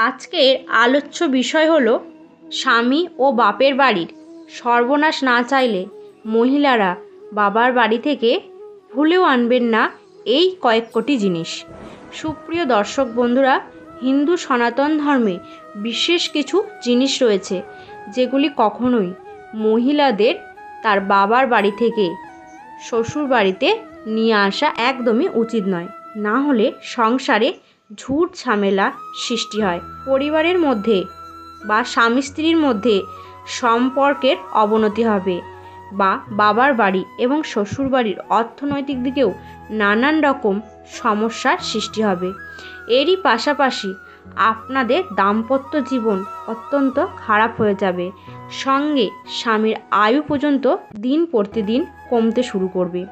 আজকের আলোচ্য বিষয় হলো স্বামী ও বাপের বাড়ির সর্বনাশ না চাইলে মহিলারা বাবার বাড়ি থেকে ভুলেও আনবেন না এই কয়েক কোটি জিনিস। সুপ্রিয় দর্শক বন্ধুরা, হিন্দু সনাতন ধর্মে বিশেষ কিছু জিনিস রয়েছে যেগুলি কখনোই মহিলাদের তার বাবার বাড়ি থেকে শ্বশুর বাড়িতে নিয়ে আসা একদমই উচিত নয়। না হলে সংসারে ঝুট ঝামেলা সৃষ্টি হয়, পরিবারের মধ্যে বা স্বামী স্ত্রীর মধ্যে সম্পর্কের অবনতি হবে বা বাবার বাড়ি এবং শ্বশুর বাড়ির অর্থনৈতিক দিকেও নানান রকম সমস্যার সৃষ্টি হবে। এরই পাশাপাশি আপনাদের দাম্পত্য জীবন অত্যন্ত খারাপ হয়ে যাবে, সঙ্গে স্বামীর আয়ু পর্যন্ত দিন প্রতিদিন কমতে শুরু করবে।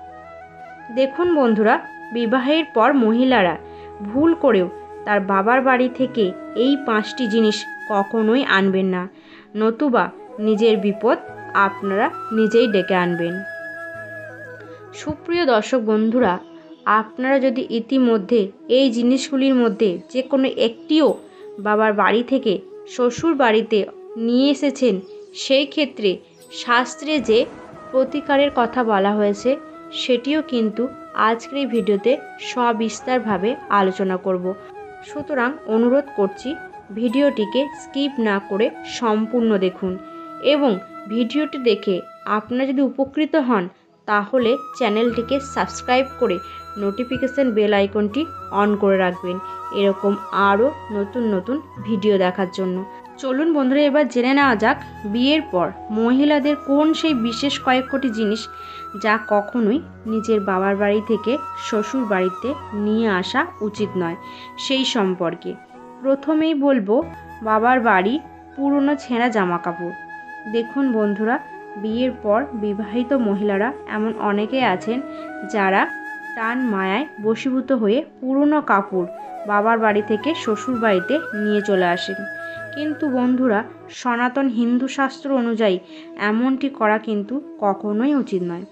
দেখুন বন্ধুরা, বিবাহের পর মহিলারা ভুল করেও তার বাবার বাড়ি থেকে এই 5টি জিনিস কখনোই আনবেন না, নতুবা নিজের বিপদ আপনারা নিজেই ডেকে আনবেন। সুপ্রিয় দর্শক বন্ধুরা, আপনারা যদি ইতিমধ্যে এই জিনিসগুলির মধ্যে যে কোনো একটিও বাবার বাড়ি থেকে শ্বশুর বাড়িতে নিয়ে এসেছেন, সেই ক্ষেত্রে শাস্ত্রে যে প্রতিকারের কথা বলা হয়েছে সেটিও কিন্তু আজকের এই ভিডিওতে সবিস্তারভাবে আলোচনা করব। সুতরাং অনুরোধ করছি ভিডিওটিকে স্কিপ না করে সম্পূর্ণ দেখুন এবং ভিডিওটি দেখে আপনারা যদি উপকৃত হন তাহলে চ্যানেলটিকে সাবস্ক্রাইব করে নোটিফিকেশান বেল আইকনটি অন করে রাখবেন এরকম আরও নতুন নতুন ভিডিও দেখার জন্য। চলুন বন্ধুরা, এবার জেনে নেওয়া যাক বিয়ের পর মহিলাদের কোন সেই বিশেষ কয়েক কোটি জিনিস যা কখনোই নিজের বাবার বাড়ি থেকে শ্বশুর বাড়িতে নিয়ে আসা উচিত নয় সেই সম্পর্কে। প্রথমেই বলবো বাবার বাড়ি পুরনো ছেঁড়া জামা কাপড়। দেখুন বন্ধুরা, বিয়ের পর বিবাহিত মহিলারা এমন অনেকে আছেন যারা টান মায়ায় বশীভূত হয়ে পুরনো কাপড় বাবার বাড়ি থেকে শ্বশুর বাড়িতে নিয়ে চলে আসেন। কিন্তু বন্ধুরা, সনাতন হিন্দু শাস্ত্র অনুযায়ী এমনটি করা কিন্তু কখনোই উচিত নয়।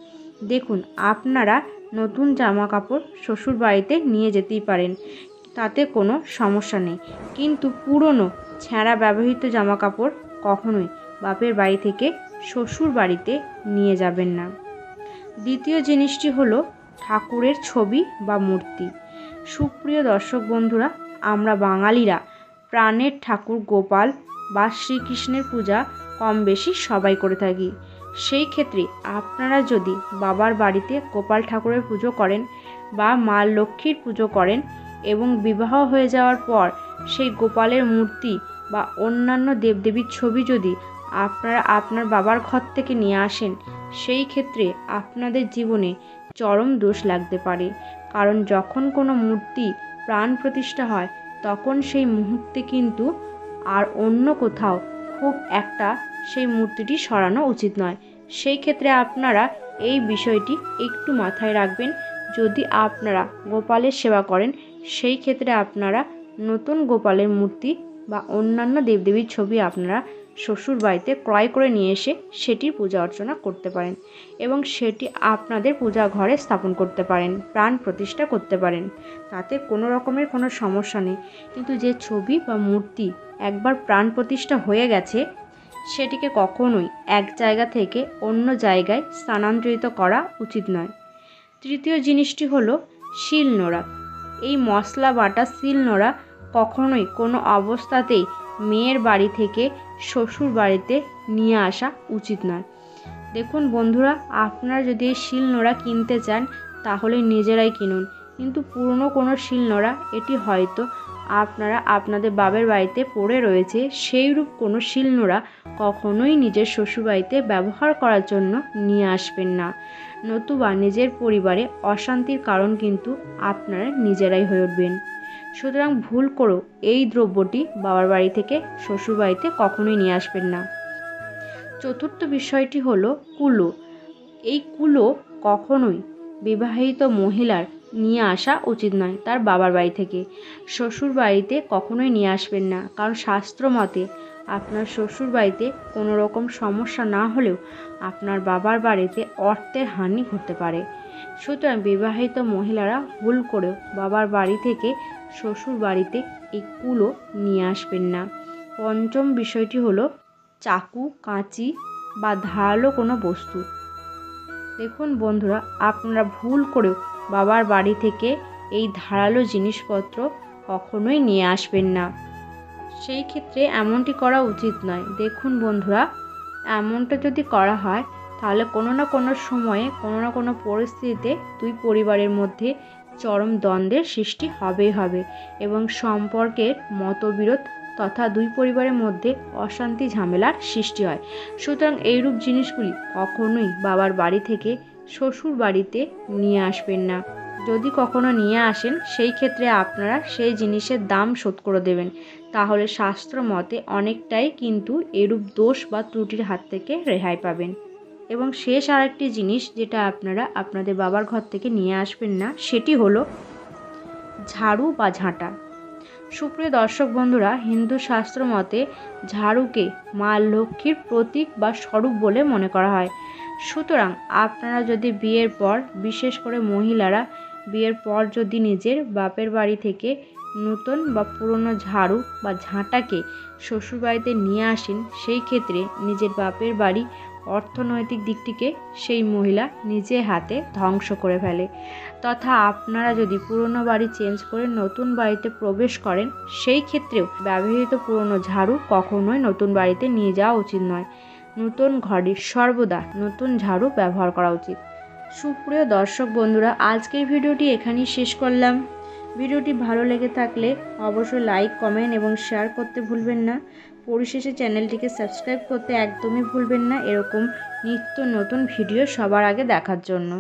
দেখুন, আপনারা নতুন জামা কাপড় শ্বশুর বাড়িতে নিয়ে যেতেই পারেন, তাতে কোনো সমস্যা নেই, কিন্তু পুরনো ছেঁড়া ব্যবহৃত জামা কাপড় কখনোই বাপের বাড়ি থেকে শ্বশুর বাড়িতে নিয়ে যাবেন না। দ্বিতীয় জিনিসটি হলো ঠাকুরের ছবি বা মূর্তি। সুপ্রিয় দর্শক বন্ধুরা, আমরা বাঙালিরা প্রাণের ঠাকুর গোপাল বা শ্রীকৃষ্ণের পূজা কম বেশি সবাই করে থাকি। সেই ক্ষেত্রে আপনারা যদি বাবার বাড়িতে গোপাল ঠাকুরের পুজো করেন বা মা লক্ষ্মীর পুজো করেন এবং বিবাহ হয়ে যাওয়ার পর সেই গোপালের মূর্তি বা অন্যান্য দেবদেবীর ছবি যদি আপনারা আপনার বাবার ঘর থেকে নিয়ে আসেন, সেই ক্ষেত্রে আপনাদের জীবনে চরম দোষ লাগতে পারে। কারণ যখন কোনো মূর্তি প্রাণ প্রতিষ্ঠা হয় তখন সেই মুহূর্তে কিন্তু আর অন্য কোথাও খুব একটা সেই মূর্তিটি সরানো উচিত নয়। সেই ক্ষেত্রে আপনারা এই বিষয়টি একটু মাথায় রাখবেন। যদি আপনারা গোপালের সেবা করেন, সেই ক্ষেত্রে আপনারা নতুন গোপালের মূর্তি বা অন্যান্য দেবদেবীর ছবি আপনারা শ্বশুর বাড়িতে ক্রয় করে নিয়ে এসে সেটির পূজা অর্চনা করতে পারেন এবং সেটি আপনাদের পূজা ঘরে স্থাপন করতে পারেন, প্রাণ প্রতিষ্ঠা করতে পারেন, তাতে কোনো রকমের কোনো সমস্যা নেই। কিন্তু যে ছবি বা মূর্তি একবার প্রাণ প্রতিষ্ঠা হয়ে গেছে সেটিকে কখনোই এক জায়গা থেকে অন্য জায়গায় স্থানান্তরিত করা উচিত নয়। তৃতীয় জিনিসটি হলো শিলনোড়া। এই মশলা বাটা শিলনোড়া কখনোই কোনো অবস্থাতেই মেয়ের বাড়ি থেকে শ্বশুর বাড়িতে নিয়ে আসা উচিত নয়। দেখুন বন্ধুরা, আপনারা যদি এই শিলনোড়া কিনতে চান তাহলে নিজেরাই কিনুন, কিন্তু পুরনো কোনো শিলনোড়া এটি হয়তো আপনারা আপনাদের বাবার বাড়িতে পড়ে রয়েছে, সেইরূপ কোনো শিলনোড়া কখনোই নিজের শ্বশুরবাড়িতে ব্যবহার করার জন্য নিয়ে আসবেন না, নতুবা নিজের পরিবারে অশান্তির কারণ কিন্তু আপনারা নিজেরাই হয়ে উঠবেন। সুতরাং ভুল করেও এই দ্রব্যটি বাবার বাড়ি থেকে শ্বশুর বাড়িতে কখনোই নিয়ে আসবেন না। চতুর্থ বিষয়টি হলো কুলো। এই কুলো কখনোই বিবাহিত মহিলার নিয়ে আসা উচিত নয় তার বাবার বাড়ি থেকে শ্বশুর বাড়িতে কখনোই নিয়ে আসবেন না। কারণ শাস্ত্র মতে আপনার শ্বশুর বাড়িতে কোনো রকম সমস্যা না হলেও আপনার বাবার বাড়িতে অর্থের হানি হতে পারে। সুতরাং বিবাহিত মহিলারা ভুল করেও বাবার বাড়ি থেকে শ্বশুর বাড়িতে এই কুলো নিয়ে আসবেন না। পঞ্চম বিষয়টি হলো চাকু, কাঁচি বা ধারালো কোনো বস্তু। দেখুন বন্ধুরা, আপনারা ভুল করেও বাবার বাড়ি থেকে এই ধারালো জিনিসপত্র কখনোই নিয়ে আসবেন না। সেই ক্ষেত্রে এমনটি করা উচিত নয়। দেখুন বন্ধুরা, এমনটা যদি করা হয় তাহলে কোনো না কোনো সময়ে কোনো না কোনো পরিস্থিতিতে দুই পরিবারের মধ্যে চরম দ্বন্দ্বের সৃষ্টি হবেই হবে এবং সম্পর্কের মতবিরোধ তথা দুই পরিবারের মধ্যে অশান্তি ঝামেলার সৃষ্টি হয়। সুতরাং এইরূপ জিনিসগুলি কখনোই বাবার বাড়ি থেকে শ্বশুর বাড়িতে নিয়ে আসবেন না। যদি কখনো নিয়ে আসেন সেই ক্ষেত্রে আপনারা সেই জিনিসের দাম শোধ করে দেবেন। তাহলে শাস্ত্র মতে অনেকটাই কিন্তু এরূপ দোষ বা ত্রুটির হাত থেকে রেহাই পাবেন। এবং শেষ আরেকটি জিনিস যেটা আপনারা আপনাদের বাবার ঘর থেকে নিয়ে আসবেন না, সেটি হলো ঝাড়ু বা ঝাঁটা। সুপ্রিয় দর্শক বন্ধুরা, হিন্দু শাস্ত্র মতে ঝাড়ুকে মা লক্ষ্মীর প্রতীক বা স্বরূপ বলে মনে করা হয়। সুতরাং আপনারা যদি বিয়ের পর, বিশেষ করে মহিলারা বিয়ের পর যদি নিজের বাপের বাড়ি থেকে নতুন বা পুরনো ঝাড়ু বা ঝাঁটাকে শ্বশুরবাড়িতে নিয়ে আসেন, সেই ক্ষেত্রে নিজের বাপের বাড়ি অর্থনৈতিক দিকটিকে সেই মহিলা নিজে হাতে ধ্বংস করে ফেলে। তথা আপনারা যদি পুরনো বাড়ি চেঞ্জ করে নতুন বাড়িতে প্রবেশ করেন, সেই ক্ষেত্রেও ব্যবহৃত পুরনো ঝাড়ু কখনোই নতুন বাড়িতে নিয়ে যাওয়া উচিত নয়। নতুন ঘরে সর্বদা নতুন ঝাড়ু ব্যবহার করা উচিত। সুপ্রিয় দর্শক বন্ধুরা, আজকের ভিডিওটি এখানেই শেষ করলাম। ভিডিওটি ভালো লেগে থাকলে অবশ্যই লাইক, কমেন্ট এবং শেয়ার করতে ভুলবেন না। পরিশেষে চ্যানেলটিকে সাবস্ক্রাইব করতে একদমই ভুলবেন না এরকম নিত্য নতুন ভিডিও সবার আগে দেখার জন্য।